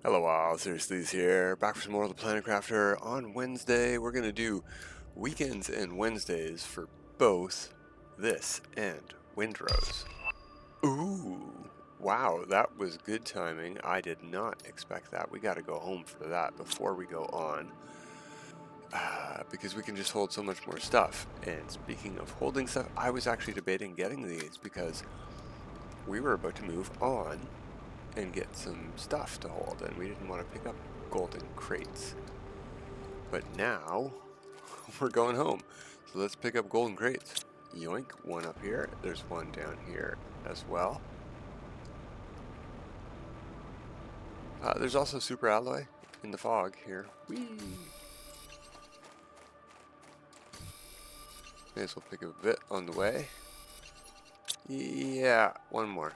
Hello all, Seriously's here, back for some more of the Planet Crafter. On Wednesday, we're going to do weekends and Wednesdays for both this and Windrose. Ooh, wow, that was good timing. I did not expect that. We got to go home for that before we go on, because we can just hold so much more stuff. And speaking of holding stuff, I was actually debating getting these because we were about to move on and get some stuff to hold, and we didn't want to pick up golden crates. But now we're going home, so let's pick up golden crates. Yoink, one up here. There's one down here as well. There's also super alloy in the fog here. Whee! May as well pick a bit on the way. Yeah, one more.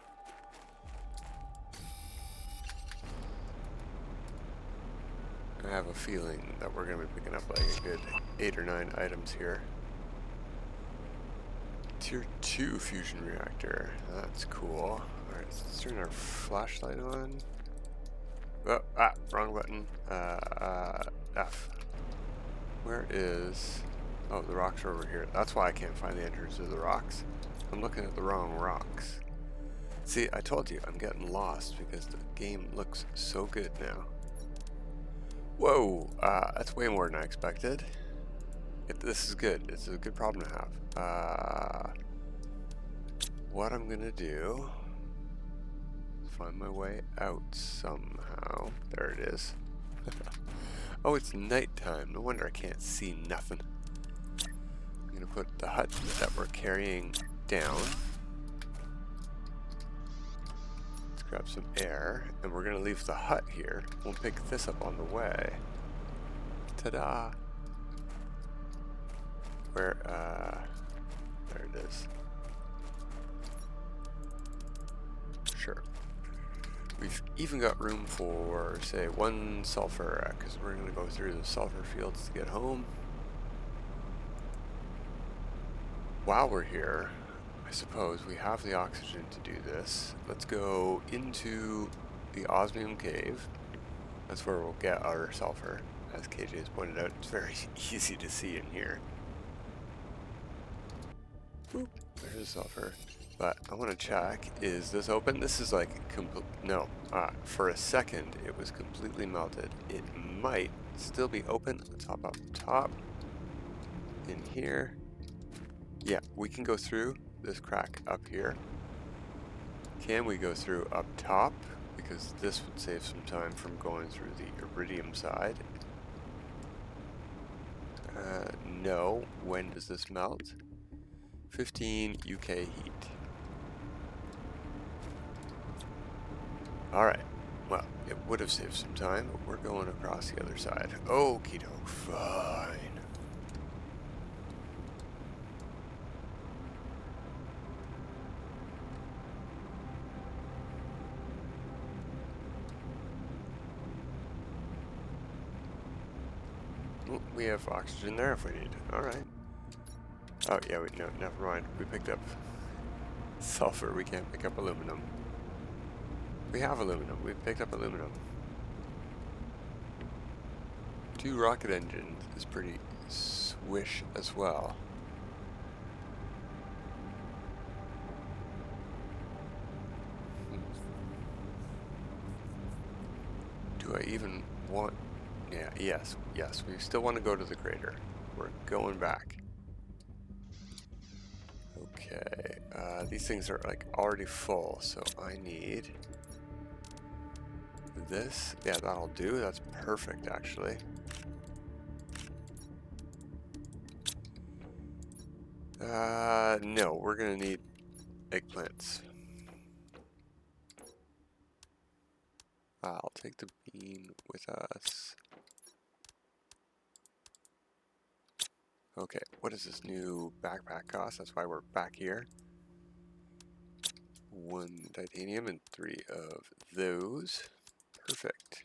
I have a feeling that we're going to be picking up like a good 8 or 9 items here. Tier 2 fusion reactor. That's cool. Alright, let's turn our flashlight on. Oh, wrong button. F. Where is... Oh, the rocks are over here. That's why I can't find the entrance to the rocks. I'm looking at the wrong rocks. See, I told you, I'm getting lost because the game looks so good now. Whoa, that's way more than I expected. This is good. It's a good problem to have. What I'm gonna do is find my way out somehow. There it is. Oh, it's nighttime. No wonder I can't see nothing. I'm gonna put the hut that we're carrying down. Let's grab some air, and we're gonna leave the hut here. We'll pick this up on the way. Ta-da! Where, there it is. Sure. We've even got room for, say, 1 sulfur, because we're going to go through the sulfur fields to get home. While we're here, I suppose we have the oxygen to do this. Let's go into the osmium cave. That's where we'll get our sulfur. As KJ has pointed out, it's very easy to see in here. Boop, there's the sulfur. But I want to check, is this open? This is like, no, for a second it was completely melted. It might still be open. Let's hop up top, in here. Yeah, we can go through this crack up here. Can we go through up top? Because this would save some time from going through the iridium side. No, when does this melt? 15 UK heat. Alright, well, it would have saved some time, but we're going across the other side. Okie doke, fine. Well, we have oxygen there if we need. Alright. Oh, yeah, no, never mind. We picked up sulfur, we can't pick up aluminum. We have aluminum. We picked up aluminum. 2 rocket engines is pretty swish as well. Do I even want... Yeah, yes. We still want to go to the crater. We're going back. Okay. These things are like already full, so I need... this. Yeah, that'll do. That's perfect, actually. No, we're gonna need eggplants. I'll take the bean with us. Okay, what does this new backpack cost? That's why we're back here. 1 titanium and 3 of those. Perfect.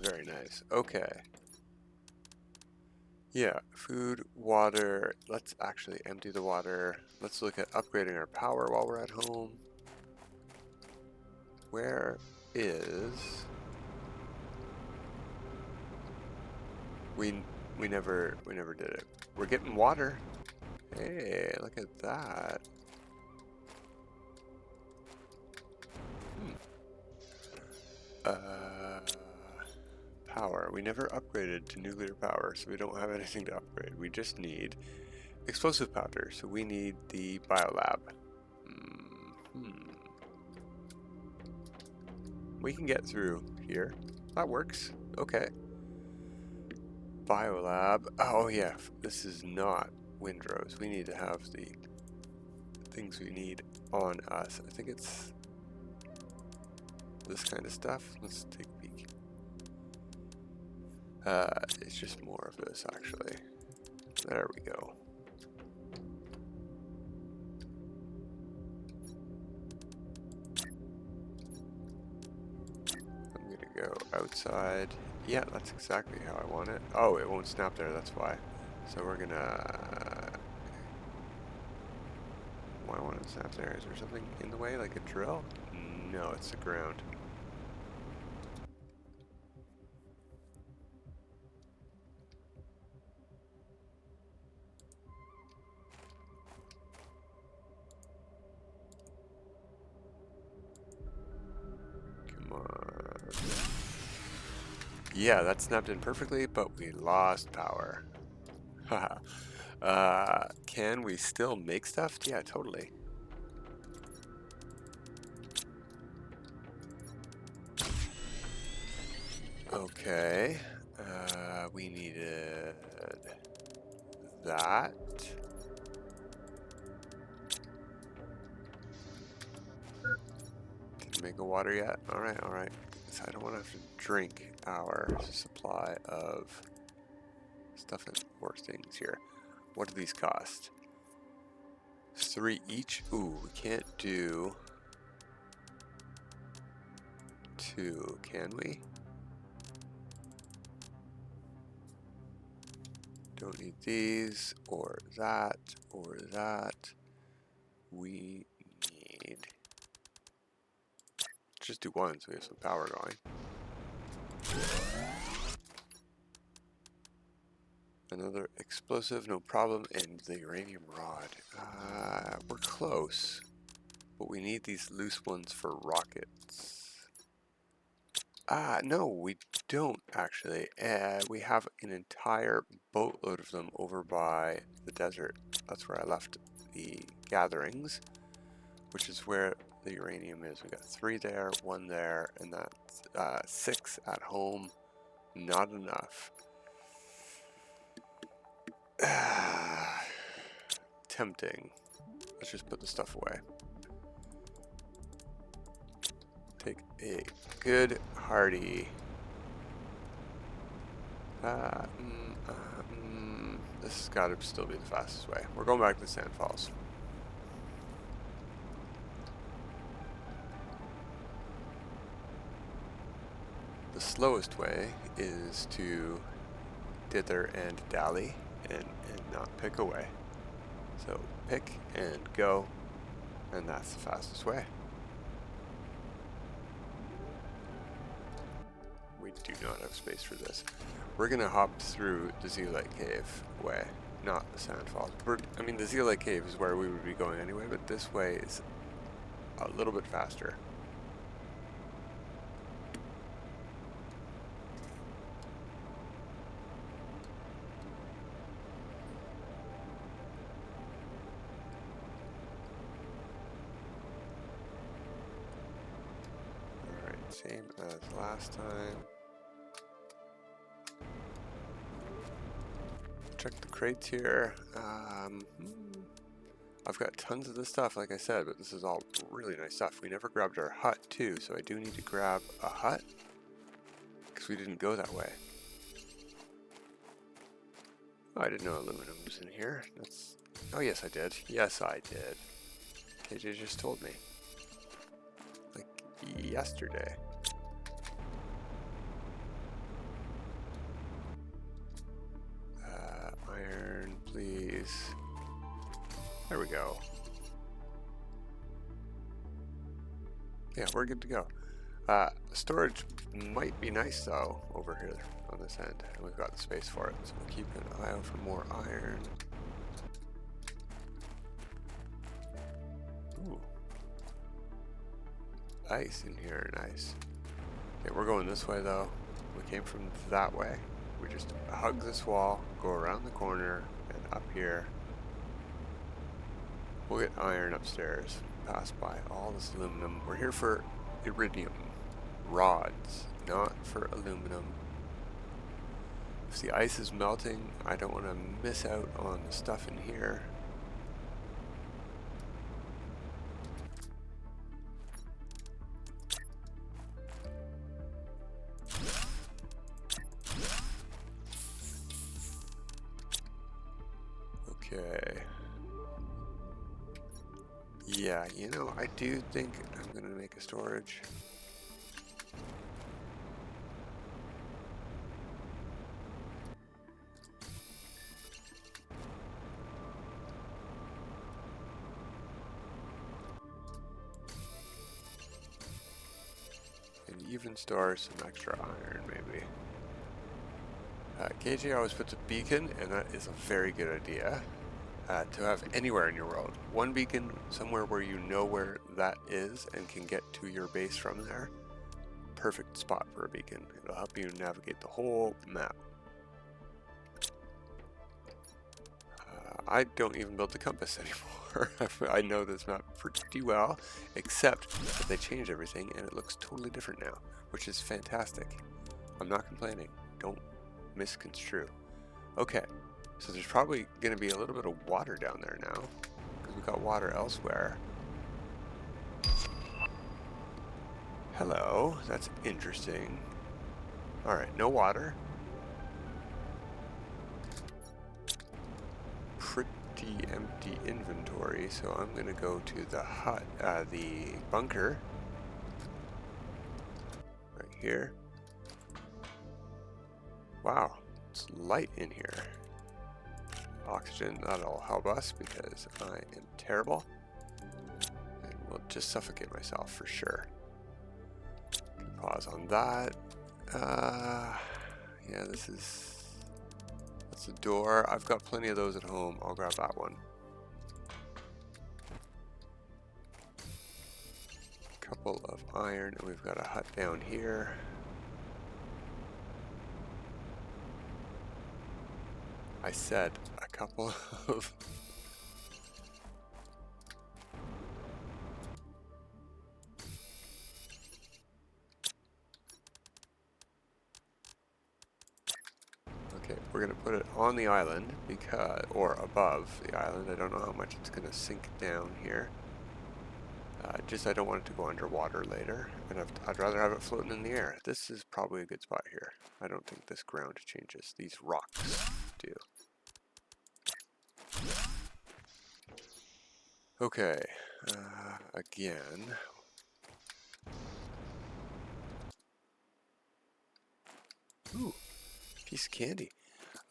Very nice. Okay. Yeah, food, water. Let's actually empty the water. Let's look at upgrading our power while we're at home. where is... We never did it. We're getting water. Hey, look at that. Power. We never upgraded to nuclear power, so we don't have anything to upgrade. We just need explosive powder, so we need the biolab. We can get through here. That works. Okay. Biolab. Oh yeah, this is not windrows. We need to have the things we need on us. I think it's this kind of stuff. Let's take a peek. It's just more of this actually. There we go. I'm gonna go outside. Yeah, that's exactly how I want it. Oh, it won't snap there, that's why. So we're gonna... Why won't it snap there? Is there something in the way, like a drill? No, it's the ground. Come on. Yeah, that snapped in perfectly, but we lost power. Haha. Can we still make stuff? Yeah, totally. Okay. We needed that. Didn't make a water yet? Alright, alright. So I don't want to have to drink our supply of stuff and more things here. What do these cost? 3 each? Ooh, we can't do 2, can we? Don't need these, or that, or that. We need... just do 1 so we have some power going. Another explosive, no problem, and the Iridium Rod. We're close, but we need these loose ones for rockets. No, we don't actually. We have an entire boatload of them over by the desert. That's where I left the gatherings, which is where the uranium is. We got 3 there, 1 there, and that's 6 at home. Not enough. Tempting. Let's just put the stuff away. Take a good hearty. This has got to still be the fastest way. We're going back to the Sand Falls. The slowest way is to dither and dally and not pick away. So pick and go, and that's the fastest way. We do not have space for this. We're gonna hop through the Zeolite Cave way, not the Sand Falls. I mean, the Zeolite Cave is where we would be going anyway, but this way is a little bit faster. Alright, same as last time. Check the crates here. I've got tons of this stuff, like I said, but this is all really nice stuff. We never grabbed our hut, too, so I do need to grab a hut, because we didn't go that way. Oh, I didn't know aluminum was in here. That's... oh, yes, I did. Yes, I did. KJ just told me. Like, yesterday. Iron, please. There we go. Yeah, we're good to go. Storage might be nice though over here on this end, and we've got the space for it, so we'll keep an eye out for more iron. Ooh. Ice in here, nice. Okay, we're going this way though. We came from that way. We just hug this wall, go around the corner, and up here. We'll get iron upstairs, pass by all this aluminum. We're here for iridium rods, not for aluminum. If the ice is melting, I don't want to miss out on the stuff in here. Okay. Yeah, you know, I do think I'm going to make a storage. And even store some extra iron, maybe. KJ always puts a beacon, and that is a very good idea to have anywhere in your world. One beacon somewhere where you know where that is and can get to your base from there. Perfect spot for a beacon. It'll help you navigate the whole map. I don't even build the compass anymore. I know this map pretty well, except that they changed everything and it looks totally different now, which is fantastic. I'm not complaining. Don't misconstrue. Okay, so there's probably going to be a little bit of water down there now, because we've got water elsewhere. Hello, that's interesting. Alright, no water. Pretty empty inventory, so I'm going to go to the hut, the bunker. Right here. Wow, it's light in here. Oxygen, that'll help us because I am terrible. And will just suffocate myself for sure. Pause on that. Yeah, that's the door. I've got plenty of those at home. I'll grab that one. Couple of iron, and we've got a hut down here. I said a couple of... Okay, we're going to put it on the island, because, or above the island. I don't know how much it's going to sink down here. Just I don't want it to go underwater later, and I'd rather have it floating in the air. This is probably a good spot here. I don't think this ground changes. These rocks do. Okay, again. Ooh, piece of candy.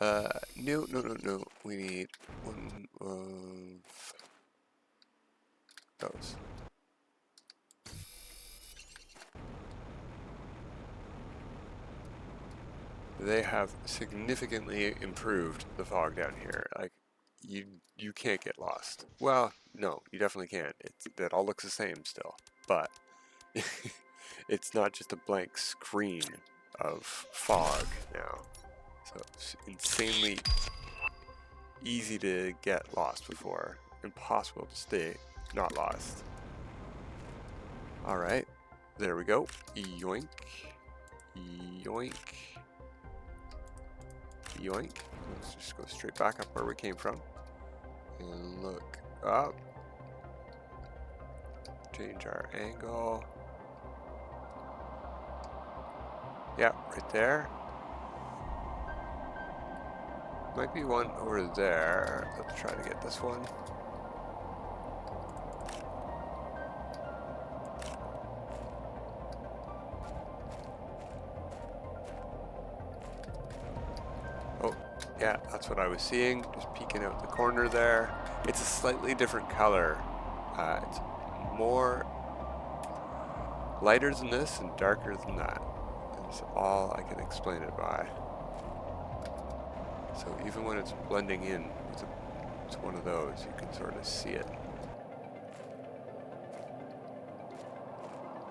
No. We need one of those. They have significantly improved the fog down here. Like, you can't get lost. Well, no, you definitely can't. That all looks the same still, but it's not just a blank screen of fog now. So it's insanely easy to get lost before. Impossible to stay not lost. Alright, there we go. Yoink. Yoink. Yoink. Let's just go straight back up where we came from. And look up. Change our angle. Yeah, right there. Might be one over there. Let's try to get this one. Oh, yeah, that's what I was seeing. Just peeking out the corner there. It's a slightly different color. It's more... lighter than this and darker than that. That's all I can explain it by. So even when it's blending in, it's one of those, you can sort of see it.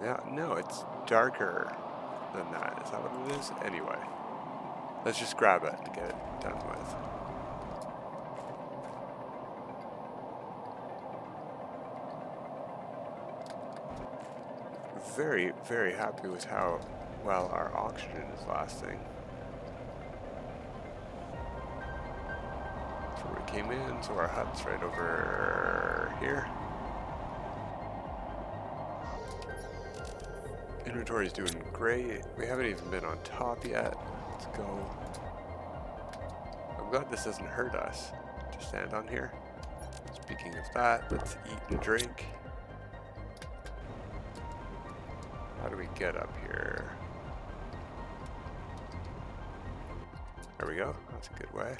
Yeah, no, it's darker than that. Is that what it is? Anyway, let's just grab it to get it done with. Very, very happy with how well our oxygen is lasting. So we came in, so our hut's right over here. Inventory's doing great. We haven't even been on top yet. Let's go. I'm glad this doesn't hurt us to stand on here. Speaking of that, let's eat and drink. How do we get up here? There we go. That's a good way.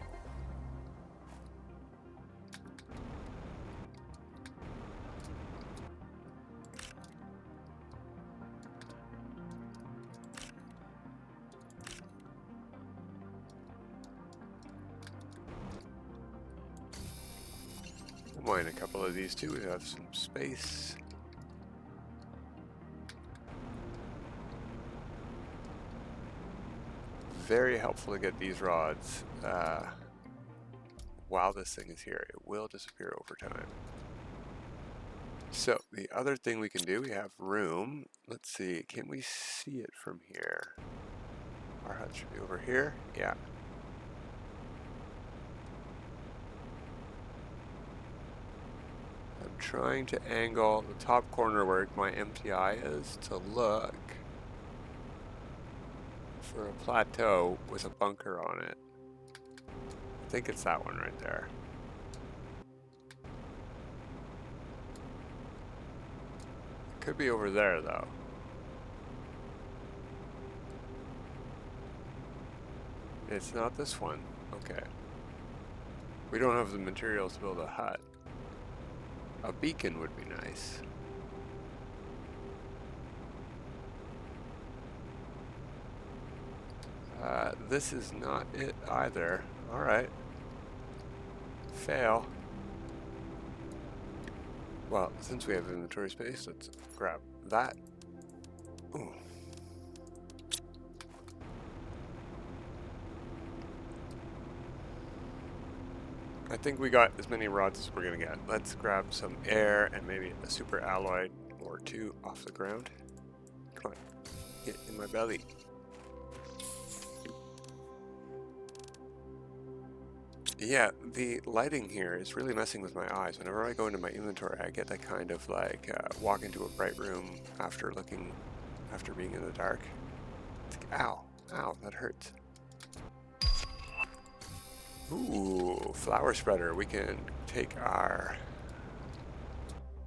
We'll mine a couple of these too. We have some space. Very helpful to get these rods while this thing is here. It will disappear over time. So the other thing we can do, we have room. Let's see, can we see it from here? Our hut should be over here. Yeah. I'm trying to angle the top corner where my MTI is to look for a plateau with a bunker on it. I think it's that one right there. Could be over there though. It's not this one. Okay. We don't have the materials to build a hut. A beacon would be nice. This is not it either. Alright. Fail. Well, since we have inventory space, let's grab that. Ooh. I think we got as many rods as we're gonna get. Let's grab some air and maybe a super alloy or two off the ground. Come on, get in my belly. Yeah, the lighting here is really messing with my eyes. Whenever I go into my inventory, I get that kind of like walk into a bright room after being in the dark. It's like, ow, ow, that hurts. Ooh, flower spreader. We can take our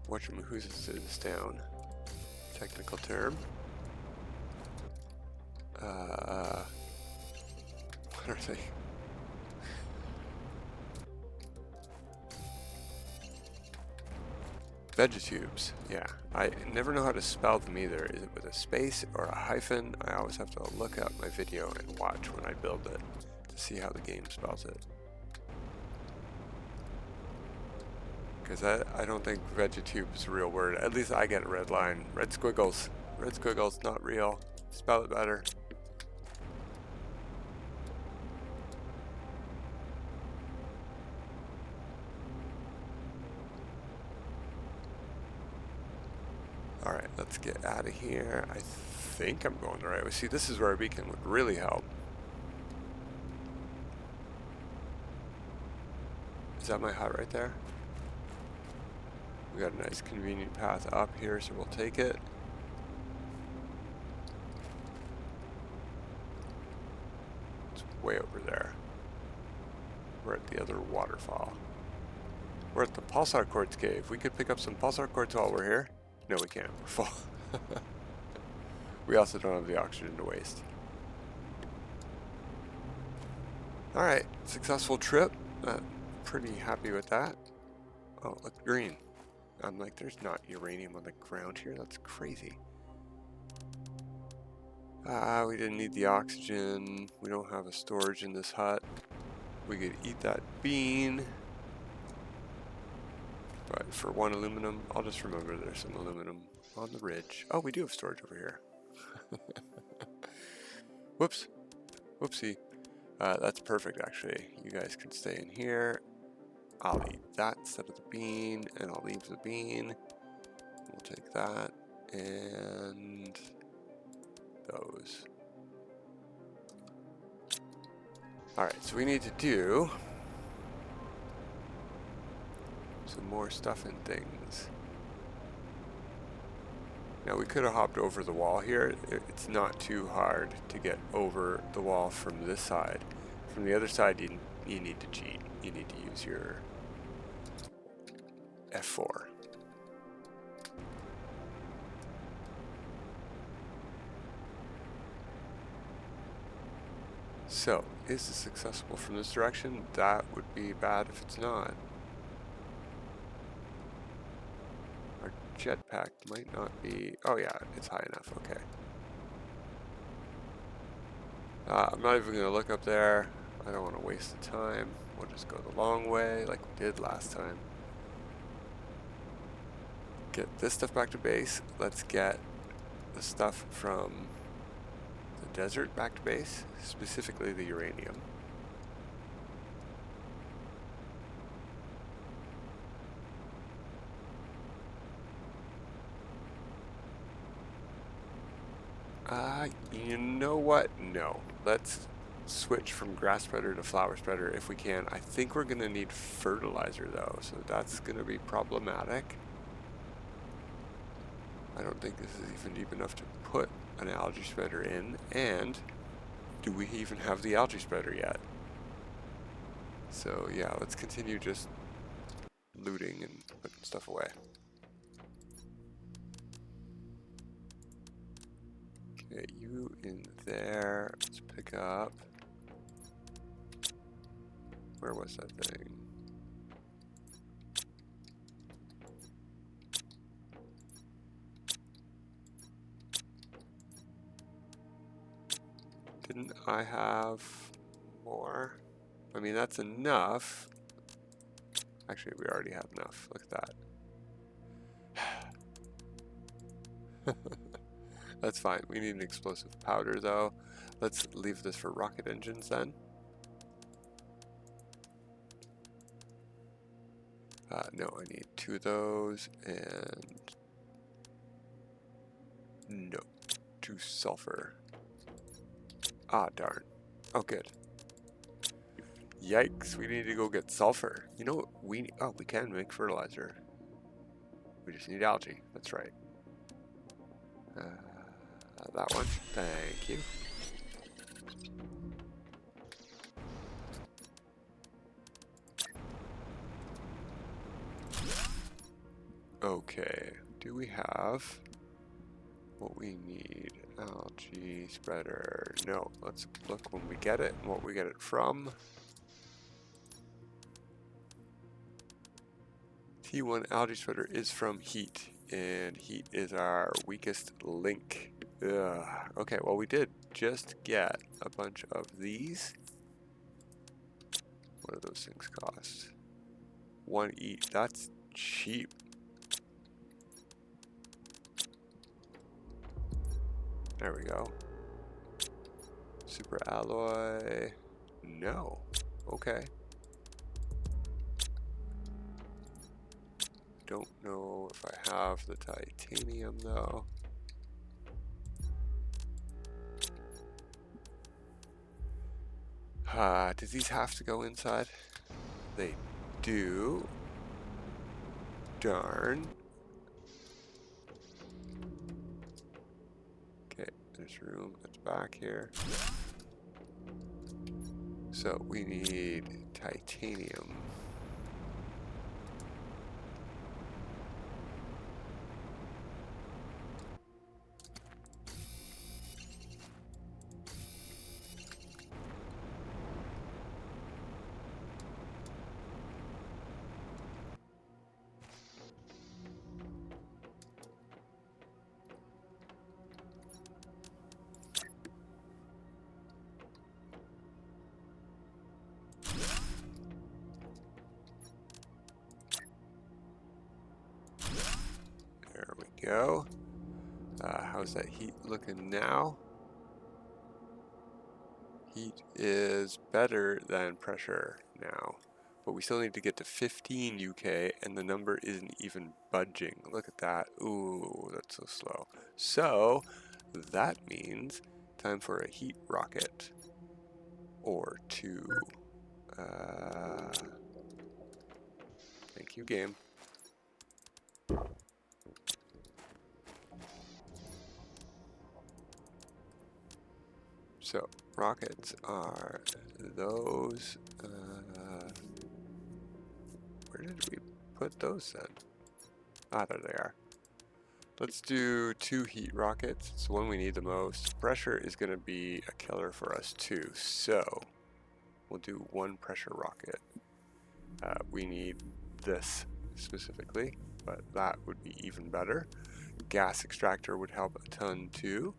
whatchamahoosis down. Technical term. What are they? Vegetubes, yeah. I never know how to spell them either. Is it with a space or a hyphen? I always have to look up my video and watch when I build it to see how the game spells it. Because I don't think vegetube is a real word. At least I get a red line. Red squiggles. Red squiggles, not real. Spell it better. Alright, let's get out of here. I think I'm going the right way. See, this is where a beacon would really help. Is that my hut right there? We got a nice convenient path up here, so we'll take it. It's way over there. We're at the other waterfall. We're at the pulsar quartz cave. We could pick up some pulsar quartz while we're here. No, we can't. We're full. We also don't have the oxygen to waste. Alright, successful trip. Pretty happy with that. Oh, look, green. I'm like, there's not uranium on the ground here. That's crazy. We didn't need the oxygen. We don't have a storage in this hut. We could eat that bean. But for 1 aluminum, I'll just remember there's some aluminum on the ridge. Oh, we do have storage over here. Whoops. Whoopsie. That's perfect, actually. You guys can stay in here. I'll eat that instead of the bean, and I'll leave the bean. We'll take that, and those. Alright, so we need to do some more stuff and things. Now we could have hopped over the wall here. It's not too hard to get over the wall from this side. From the other side, you need to cheat. You need to use your F4. So, is this accessible from this direction? That would be bad if it's not. Our jetpack might not be... Oh yeah, it's high enough, okay. I'm not even going to look up there. I don't want to waste the time. We'll just go the long way like we did last time. Get this stuff back to base. Let's get the stuff from the desert back to base, specifically the uranium. You know what? No. Let's switch from grass spreader to flower spreader if we can. I think we're going to need fertilizer though, so that's going to be problematic. I don't think this is even deep enough to put an algae spreader in, and do we even have the algae spreader yet? So yeah, let's continue just looting and putting stuff away. Okay, you in there. Let's pick up. Where was that thing? Didn't I have more? I mean, that's enough. Actually, we already have enough. Look at that. That's fine. We need an explosive powder, though. Let's leave this for rocket engines, then. No, I need 2 of those, and... No. 2 sulfur. Ah, darn. Oh, good. Yikes, we need to go get sulfur. You know what we can make fertilizer. We just need algae. That's right. That one. Thank you. Okay. Do we have what we need? Algae spreader. No. Let's look when we get it and what we get it from. T1 algae spreader is from heat, and heat is our weakest link. Ugh. Okay, well we did just get a bunch of these. What do those things cost? 1 each. That's cheap. There we go. Super alloy. No. Okay. Don't know if I have the titanium though. Do these have to go inside? They do. Darn. Okay, there's room at the back here. So we need titanium. go. How's that heat looking now? Heat is better than pressure now, but we still need to get to 15 UK, and the number isn't even budging. Look at that. Ooh, that's so slow. So that means time for a heat rocket or two. Thank you, game. So rockets are those. Where did we put those then? Ah, there they are. Let's do 2 heat rockets. It's the one we need the most. Pressure is going to be a killer for us too, so we'll do 1 pressure rocket. We need this specifically, but that would be even better. Gas extractor would help a ton too.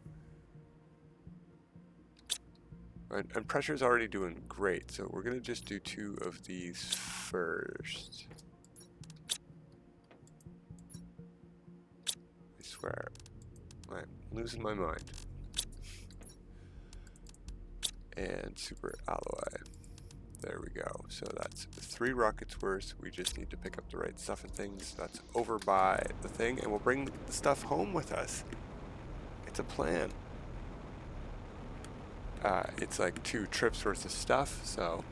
And pressure's already doing great, so we're going to just do 2 of these first. I swear, I'm losing my mind. And super alloy. There we go. So that's 3 rockets worth. We just need to pick up the right stuff and things. That's over by the thing, and we'll bring the stuff home with us. It's a plan. It's like 2 trips worth of stuff, so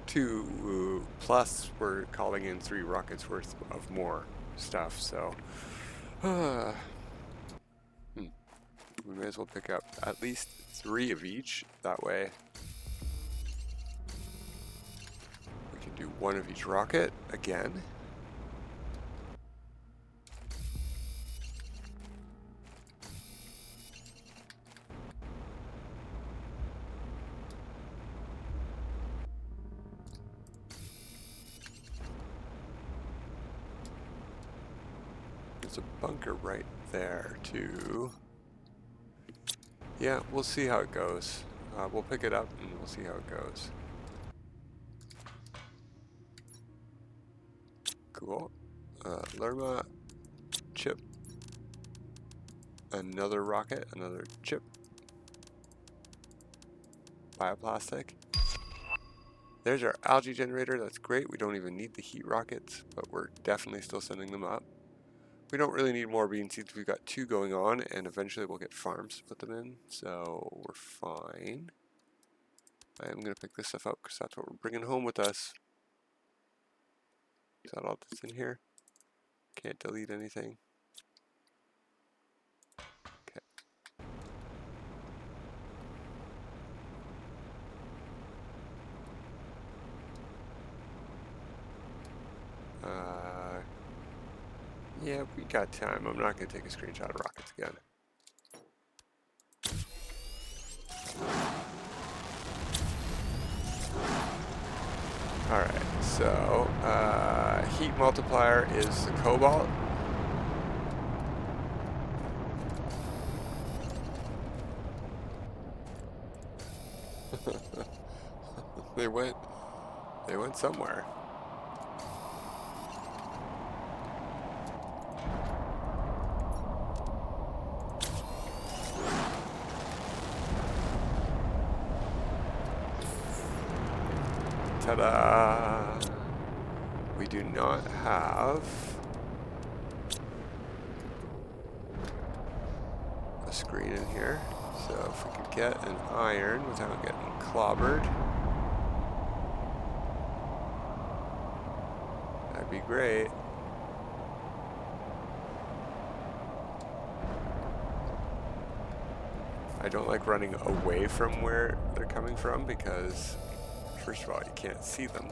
2 plus we're calling in 3 rockets worth of more stuff, so we may as well pick up at least 3 of each. That way we can do 1 of each rocket again. There's a bunker right there too. Yeah, we'll see how it goes. We'll pick it up and we'll see how it goes. Cool. Lerma, chip. Another rocket, another chip. Bioplastic. There's our algae generator. That's great. We don't even need the heat rockets, but we're definitely still sending them up. We don't really need more bean seeds. We've got 2 going on, and eventually we'll get farms to put them in, so we're fine. I am going to pick this stuff up because that's what we're bringing home with us. Is that all that's in here? Can't delete anything. Okay. Yeah, we got time. I'm not going to take a screenshot of rockets again. Alright, so heat multiplier is the cobalt. They went somewhere. Ta-da! We do not have a screen in here, so if we could get an iron without getting clobbered, that'd be great. I don't like running away from where they're coming from because, first of all, you can't see them.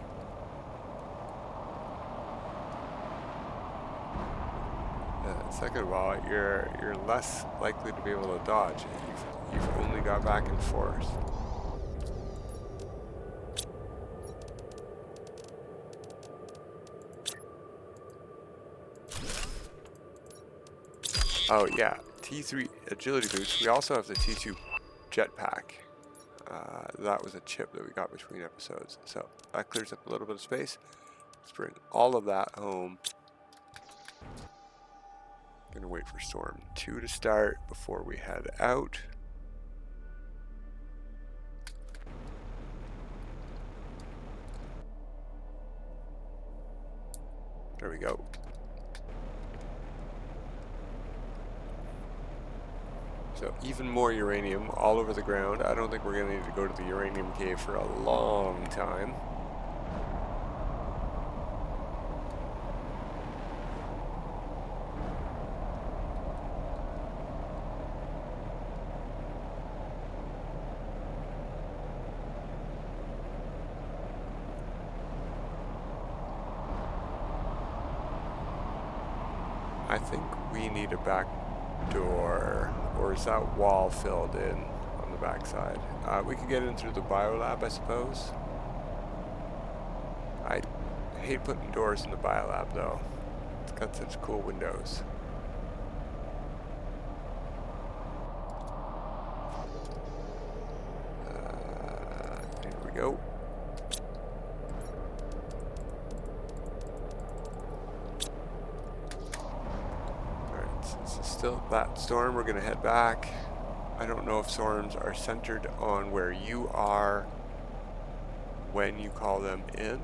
Second of all, you're less likely to be able to dodge. You've only got back and forth. Oh yeah, T3 agility boots. We also have the T2 jetpack. That was a chip that we got between episodes, so that clears up a little bit of space. Let's bring all of that home. Gonna wait for storm 2 to start before we head out. There we go. So even more uranium all over the ground. I don't think we're gonna need to go to the uranium cave for a long time. I think we need a back door, or is that wall filled in on the back side? We could get in through the biolab, I suppose. I hate putting doors in the biolab though. It's got such cool windows. Here we go. Still that storm, we're gonna head back. I don't know if storms are centered on where you are when you call them in,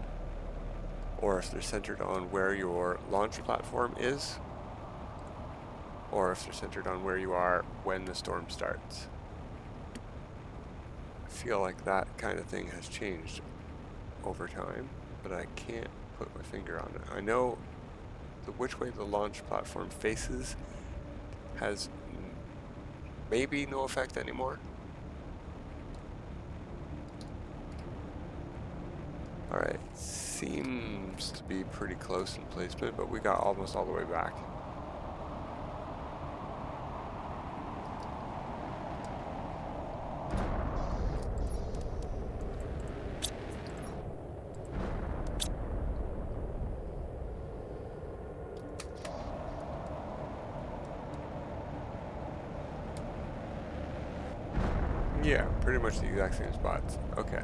or if they're centered on where your launch platform is, or if they're centered on where you are when the storm starts. I feel like that kind of thing has changed over time, but I can't put my finger on it. I know which way the launch platform faces has maybe no effect anymore. Alright, seems to be pretty close in placement, but we got almost all the way back. Yeah, pretty much the exact same spots. Okay.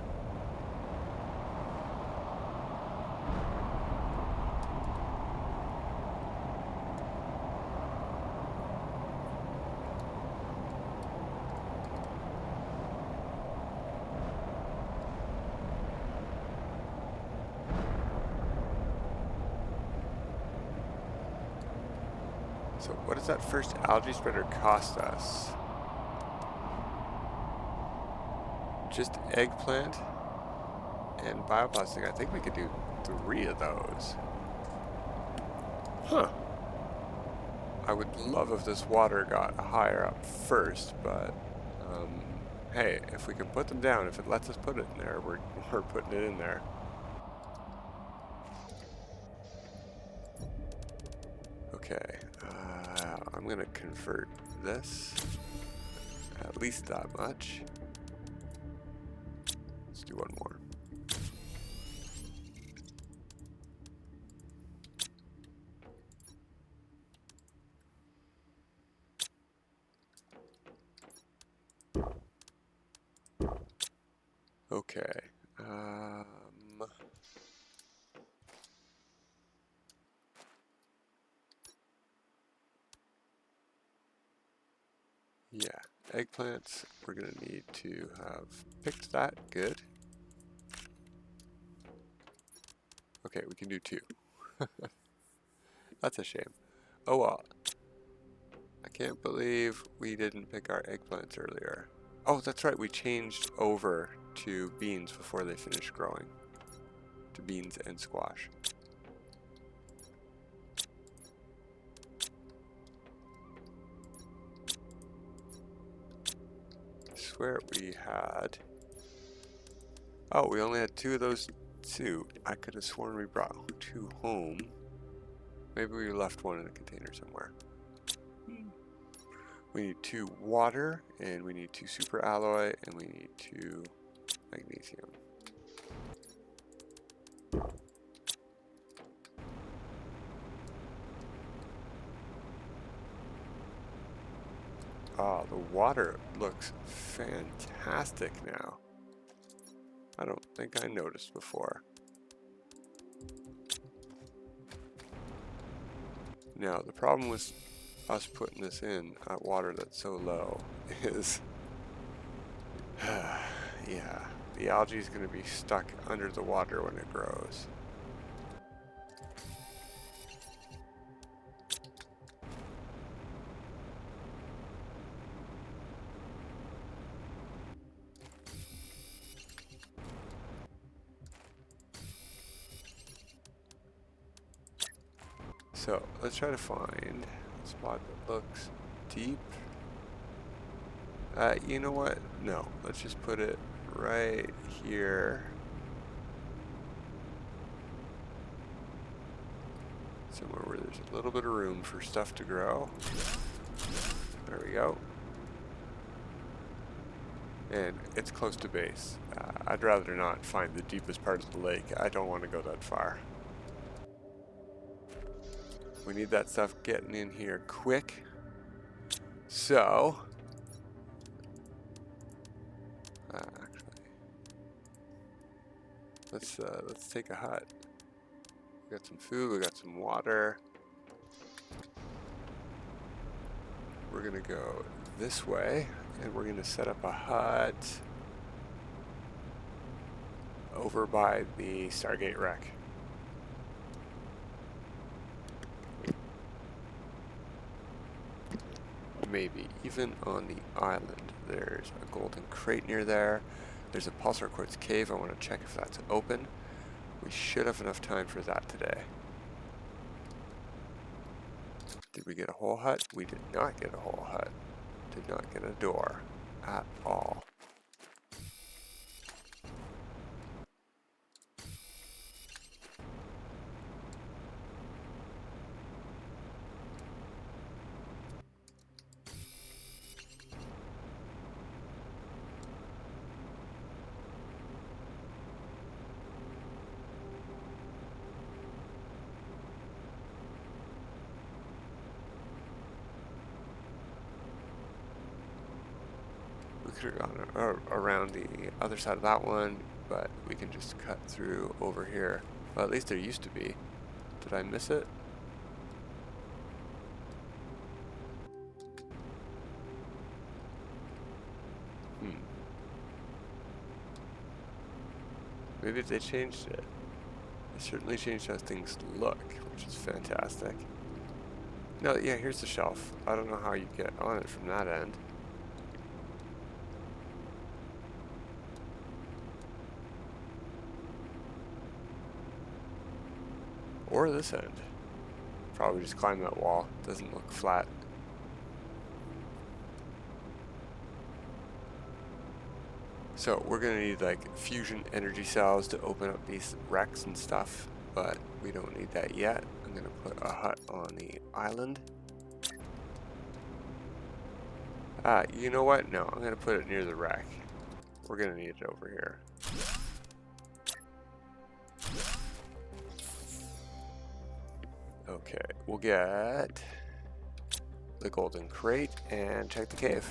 So what does that first algae spreader cost us? Just eggplant and bioplastic. I think we could do 3 of those. Huh. I would love if this water got higher up first, but hey, if we can put them down, if it lets us put it in there, we're putting it in there. Okay, I'm gonna convert this at least that much. Let's do one more. Okay. Yeah, eggplants, we're gonna need to have picked that. Good. Okay, we can do 2. That's a shame. Oh well. I can't believe we didn't pick our eggplants earlier. Oh, that's right, we changed over to beans before they finished growing. To beans and squash. I swear we had... Oh, we only had 2 of those 2. I could have sworn we brought 2 home. Maybe we left 1 in a container somewhere. We need 2 water, and we need 2 super alloy, and we need 2 magnesium. Oh, the water looks fantastic now. I don't think I noticed before. Now, the problem was us putting this in at water that's so low is, yeah, the algae is going to be stuck under the water when it grows. So let's try to find a spot that looks deep. You know what? No, let's just put it right here. Somewhere where there's a little bit of room for stuff to grow. There we go. And it's close to base. I'd rather not find the deepest part of the lake. I don't want to go that far. We need that stuff getting in here quick. So, actually, let's take a hut. We got some food. We got some water. We're gonna go this way, and we're gonna set up a hut over by the Stargate wreck. Maybe even on the island. There's a golden crate near there. There's a pulsar quartz cave. I want to check if that's open. We should have enough time for that today. Did we get a whole hut? We did not get a whole hut. Did not get a door at all. We could have gone around the other side of that one, but we can just cut through over here. Well, at least there used to be. Did I miss it? Maybe they changed it. They certainly changed how things look, which is fantastic. No, yeah, here's the shelf. I don't know how you get on it from that end. Or this end. Probably just climb that wall. Doesn't look flat. So we're gonna need like fusion energy cells to open up these wrecks and stuff, but we don't need that yet. I'm gonna put a hut on the island. You know what? No, I'm gonna put it near the wreck. We're gonna need it over here. Okay, we'll get the golden crate and check the cave.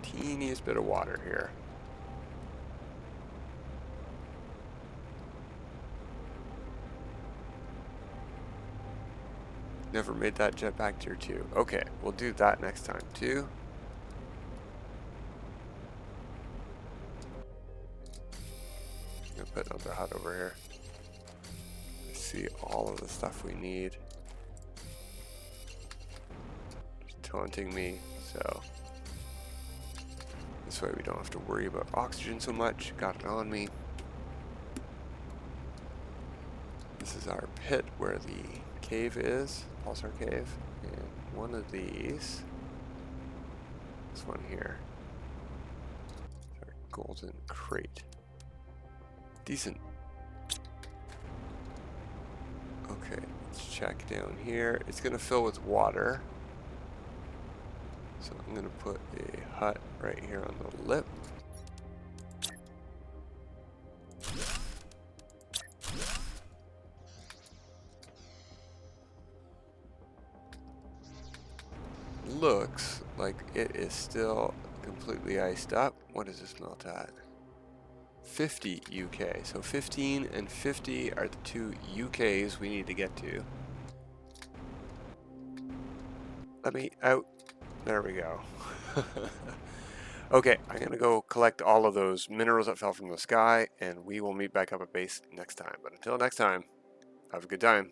Teeniest bit of water here. Never made that jetpack tier 2. Okay, we'll do that next time too. I'm gonna put another hut over here. I see all of the stuff we need. Just taunting me, so this way we don't have to worry about oxygen so much. Got it on me. This is our pit where the cave is, pulsar cave, and one of these, this one here, is our golden crate. Decent. Okay, let's check down here. It's gonna fill with water. So I'm gonna put a hut right here on the lip. Looks like it is still completely iced up. What does this melt at? 50 UK. So 15 and 50 are the two UKs we need to get to. Let me out. There we go. Okay, I'm going to go collect all of those minerals that fell from the sky, and we will meet back up at base next time. But until next time, have a good time.